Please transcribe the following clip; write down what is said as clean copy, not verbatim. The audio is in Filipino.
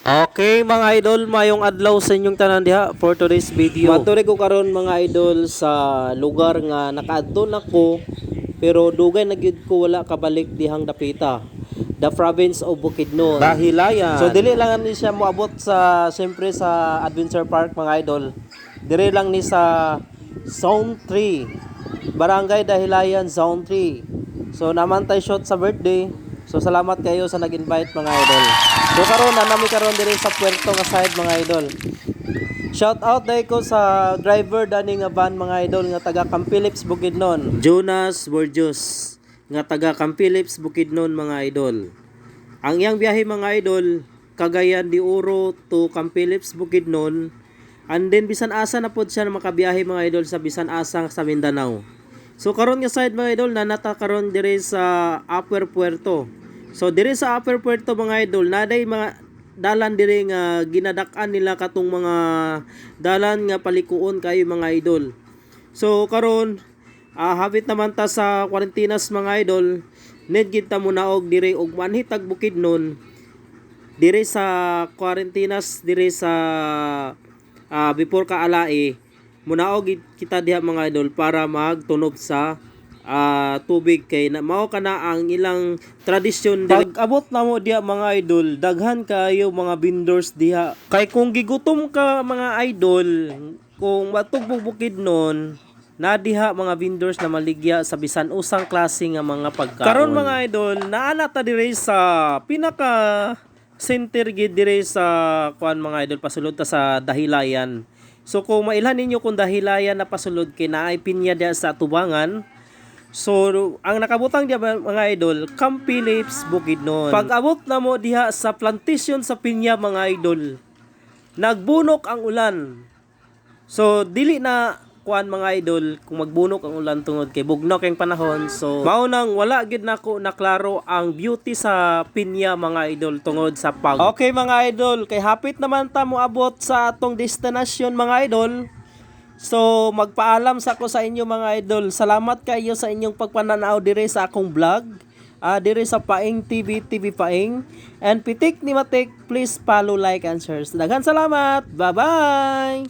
Okay mga idol, mayong adlaw sa inyong tanan diha for today's video. Maturi ko karon mga idol sa lugar nga nakaadto nako pero dugay na gyud ko wala kabalik dihang dapita. The province of Bukidnon. Dahilayan. So dili lang ni siya moabot sa siyempre sa Adventure Park mga idol. Dili lang ni sa Zone 3. Barangay Dahilayan Zone 3. So naman tay shot sa birthday. So salamat kayo sa nag-invite mga idol. So karon na nami karon diri sa Puerto nga side mga idol. Shout out dai ko sa driver dani nga van mga idol nga taga Camp Phillips Bukidnon. Jonas Borjos nga taga Camp Phillips Bukidnon mga idol. Ang iyang biyahe mga idol Cagayan de Oro to Camp Phillips Bukidnon. And then bisan asa na pod siya makabiyahe mga idol sa bisan asa sa Mindanao. So karon nga side mga idol nanata karon diri sa Upper Puerto. So diri sa Upper Puerto mga idol naday mga dalan diri nga ginadak-an nila katong mga dalan nga palikuon kayo mga idol. So karon habit naman ta sa quarantinas mga idol, need gid ta munaog diri og manhitag Bukidnon diri sa quarantinas diri sa before ka alai munaog kita diha mga idol para magtunob sa tubig kay na mao kana ang ilang tradisyon. Pag abot na mo diha mga idol daghan kayo mga vendors diha kay kung gigutom ka mga idol kung matugbog Bukidnon na diha mga vendors na maligya sa bisan usang klase nga mga pagkaon. Karon mga idol naana ta diri sa pinaka center gid diri sa kuan mga idol pasulod ta sa Dahilayan. So kung mailhan ninyo kung Dahilayan na pasulod kay naay pinya diha sa Tubangan. So ang nakabutang diha mga idol Camp Phillips Bukidnon. Pag abot na mo diha sa plantation sa pinya mga idol nagbunok ang ulan. So dili na kuan mga idol kung magbunok ang ulan tungod kay bugnok ang panahon. So mao nang wala gid nako naklaro ang beauty sa pinya mga idol tungod sa pag. Okay mga idol, kay hapit naman ta mo abot sa atong destinasyon mga idol. So magpaalam sa ko sa inyo mga idol. Salamat kayo sa inyong pagpananaw dire sa akong vlog. Dire sa Paing TV Paing. And Pitik ni Matik, please follow, like and share. Daghan salamat. Bye-bye.